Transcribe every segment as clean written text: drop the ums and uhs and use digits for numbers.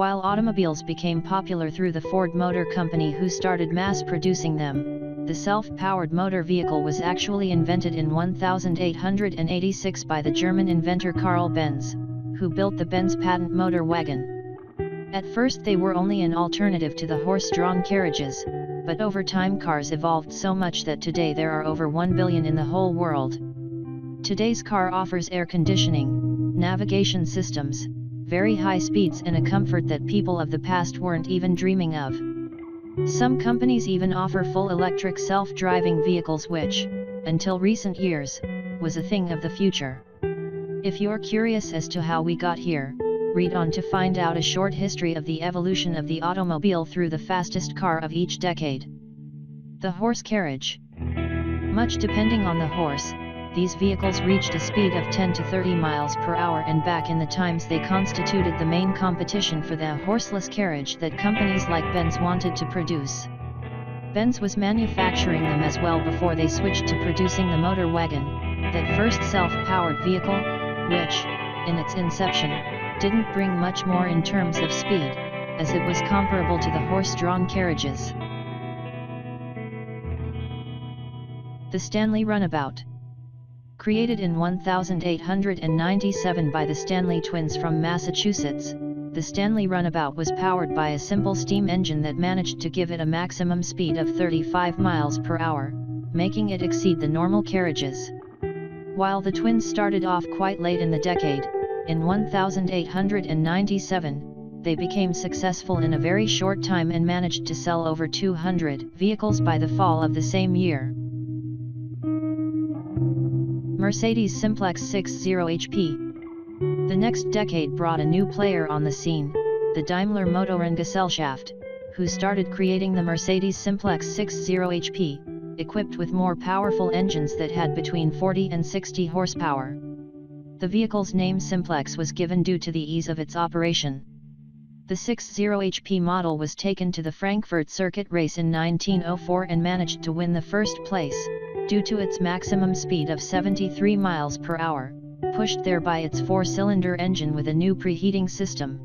While automobiles became popular through the Ford Motor Company, who started mass-producing them, the self-powered motor vehicle was actually invented in 1886 by the German inventor Karl Benz, who built the Benz Patent-Motorwagen. At first they were only an alternative to the horse-drawn carriages, but over time cars evolved so much that today there are over 1 billion in the whole world. Today's car offers air conditioning, navigation systems, very high speeds and a comfort that people of the past weren't even dreaming of. Some companies even offer full electric self-driving vehicles which, until recent years, was a thing of the future. If you're curious as to how we got here, read on to find out a short history of the evolution of the automobile through the fastest car of each decade. The horse carriage. Much depending on the horse, these vehicles reached a speed of 10 to 30 miles per hour, and back in the times they constituted the main competition for the horseless carriage that companies like Benz wanted to produce. Benz was manufacturing them as well before they switched to producing the motor wagon, that first self-powered vehicle, which, in its inception, didn't bring much more in terms of speed, as it was comparable to the horse-drawn carriages. The Stanley Runabout. Created in 1897 by the Stanley twins from Massachusetts, the Stanley Runabout was powered by a simple steam engine that managed to give it a maximum speed of 35 miles per hour, making it exceed the normal carriages. While the twins started off quite late in the decade, in 1897, they became successful in a very short time and managed to sell over 200 vehicles by the fall of the same year. Mercedes Simplex 60 HP. The next decade brought a new player on the scene, the Daimler Motorengesellschaft, who started creating the Mercedes Simplex 60 HP, equipped with more powerful engines that had between 40 and 60 horsepower. The vehicle's name Simplex was given due to the ease of its operation. The 60 HP model was taken to the Frankfurt Circuit race in 1904 and managed to win the first place, due to its maximum speed of 73 miles per hour, pushed there by its four-cylinder engine with a new preheating system.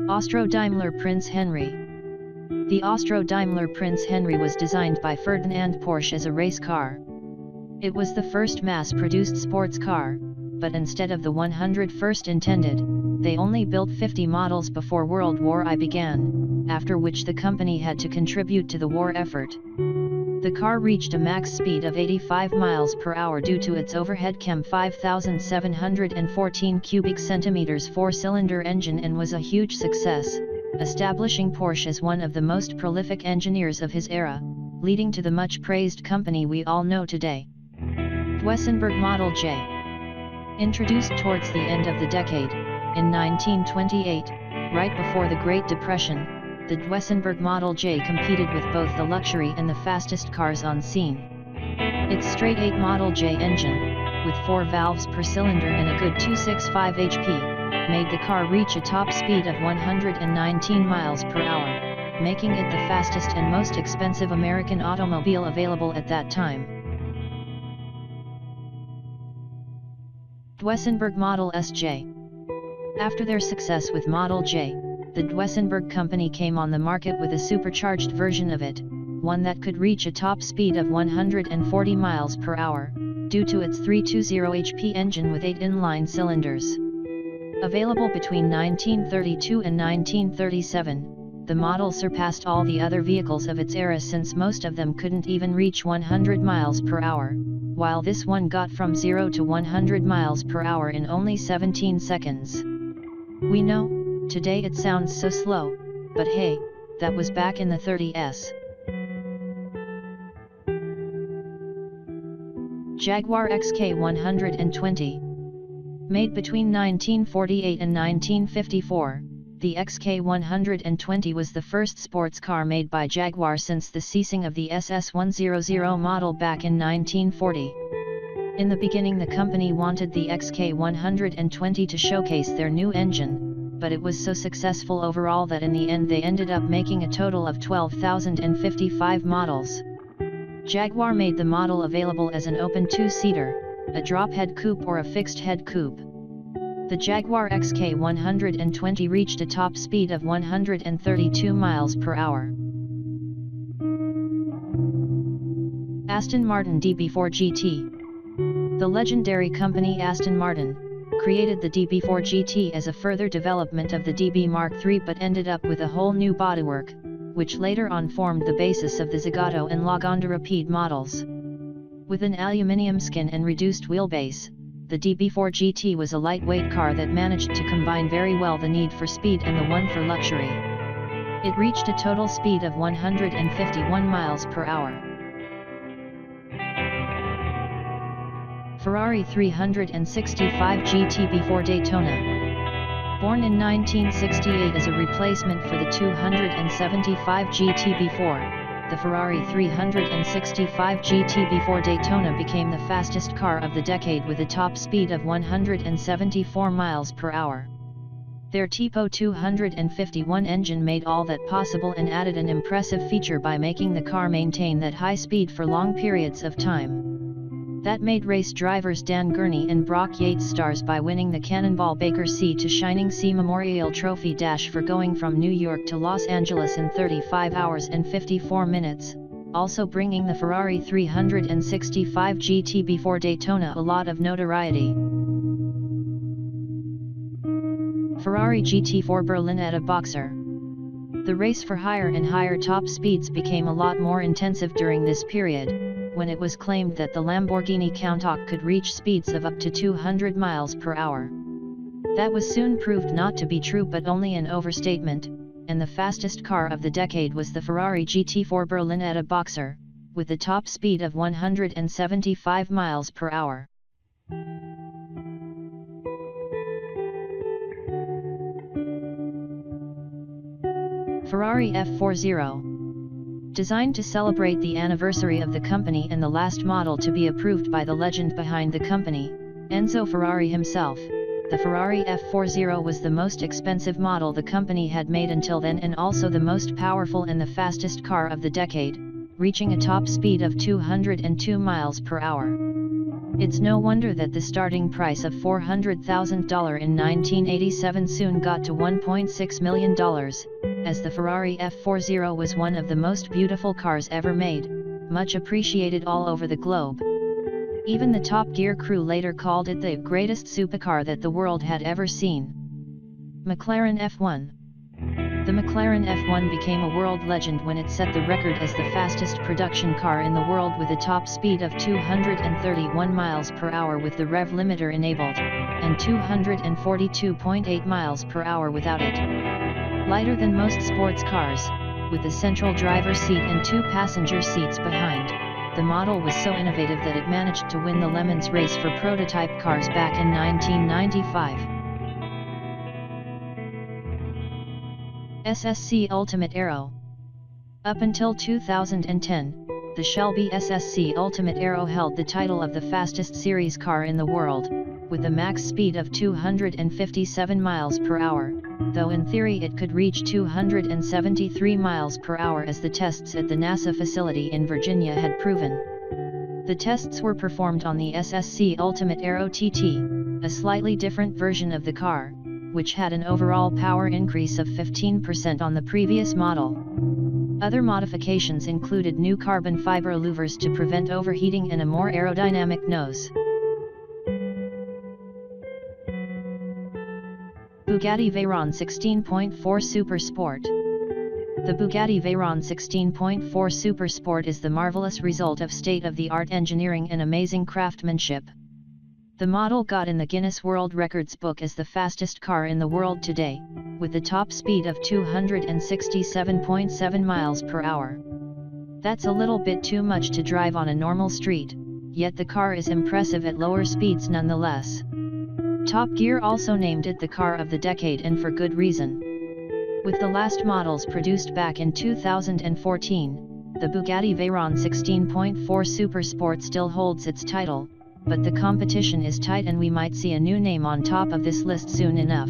Austro-Daimler Prince Henry. The Austro-Daimler Prince Henry was designed by Ferdinand Porsche as a race car. It was the first mass-produced sports car, but instead of the 101st intended, they only built 50 models before World War I began, after which the company had to contribute to the war effort. The car reached a max speed of 85 miles per hour due to its overhead cam 5,714 cubic centimeters four-cylinder engine and was a huge success, establishing Porsche as one of the most prolific engineers of his era, leading to the much-praised company we all know today. Duesenberg Model J. Introduced towards the end of the decade, in 1928, right before the Great Depression, the Duesenberg Model J competed with both the luxury and the fastest cars on scene. Its straight-8 Model J engine, with 4 valves per cylinder and a good 265 HP, made the car reach a top speed of 119 miles per hour, making it the fastest and most expensive American automobile available at that time. Duesenberg Model SJ. After their success with Model J, the Duesenberg company came on the market with a supercharged version of it, one that could reach a top speed of 140 miles per hour, due to its 320 HP engine with 8 inline cylinders. Available between 1932 and 1937, the model surpassed all the other vehicles of its era since most of them couldn't even reach 100 miles per hour, while this one got from 0 to 100 miles per hour in only 17 seconds. We know, today it sounds so slow, but hey, that was back in the 30s. Jaguar XK120. Made between 1948 and 1954, the XK120 was the first sports car made by Jaguar since the ceasing of the SS100 model back in 1940. In the beginning the company wanted the XK120 to showcase their new engine, but it was so successful overall that in the end they ended up making a total of 12,055 models. Jaguar made the model available as an open two-seater, a drop-head coupe or a fixed-head coupe. The Jaguar XK120 reached a top speed of 132 miles per hour. Aston Martin DB4 GT. The legendary company Aston Martin created the DB4 GT as a further development of the DB Mark III, but ended up with a whole new bodywork, which later on formed the basis of the Zagato and Lagonda Rapide models. With an aluminium skin and reduced wheelbase, the DB4 GT was a lightweight car that managed to combine very well the need for speed and the one for luxury. It reached a total speed of 151 miles per hour. Ferrari 365 GT before Daytona. Born in 1968 as a replacement for the 275 GT before, the Ferrari 365 GT before Daytona became the fastest car of the decade with a top speed of 174 miles per hour. Their Tipo 251 engine made all that possible and added an impressive feature by making the car maintain that high speed for long periods of time. That made race drivers Dan Gurney and Brock Yates stars by winning the Cannonball Baker Sea to Shining Sea Memorial Trophy Dash for going from New York to Los Angeles in 35 hours and 54 minutes, also bringing the Ferrari 365 GT before Daytona a lot of notoriety. Ferrari GT4 Berlinetta Boxer. The race for higher and higher top speeds became a lot more intensive during this period, when it was claimed that the Lamborghini Countach could reach speeds of up to 200 miles per hour. That was soon proved not to be true, but only an overstatement, and the fastest car of the decade was the Ferrari GT4 Berlinetta Boxer, with a top speed of 175 miles per hour. Ferrari F40. Designed to celebrate the anniversary of the company and the last model to be approved by the legend behind the company, Enzo Ferrari himself, the Ferrari F40 was the most expensive model the company had made until then, and also the most powerful and the fastest car of the decade, reaching a top speed of 202 miles per hour. It's no wonder that the starting price of $400,000 in 1987 soon got to $1.6 million, as the Ferrari F40 was one of the most beautiful cars ever made, much appreciated all over the globe. Even the Top Gear crew later called it the greatest supercar that the world had ever seen. McLaren F1. The McLaren F1 became a world legend when it set the record as the fastest production car in the world with a top speed of 231 miles per hour with the rev limiter enabled, and 242.8 miles per hour without it. Lighter than most sports cars, with a central driver's seat and two passenger seats behind, the model was so innovative that it managed to win the Le Mans race for prototype cars back in 1995. SSC Ultimate Aero. Up until 2010, the Shelby SSC Ultimate Aero held the title of the fastest series car in the world, with a max speed of 257 miles per hour, though in theory it could reach 273 miles per hour as the tests at the NASA facility in Virginia had proven. The tests were performed on the SSC Ultimate Aero TT, a slightly different version of the car, which had an overall power increase of 15% on the previous model. Other modifications included new carbon fiber louvers to prevent overheating and a more aerodynamic nose. Bugatti Veyron 16.4 Super Sport. The Bugatti Veyron 16.4 Super Sport is the marvelous result of state-of-the-art engineering and amazing craftsmanship. The model got in the Guinness World Records book as the fastest car in the world today, with a top speed of 267.7 miles per hour. That's a little bit too much to drive on a normal street, yet the car is impressive at lower speeds nonetheless. Top Gear also named it the car of the decade, and for good reason. With the last models produced back in 2014, the Bugatti Veyron 16.4 Super Sport still holds its title, but the competition is tight and we might see a new name on top of this list soon enough.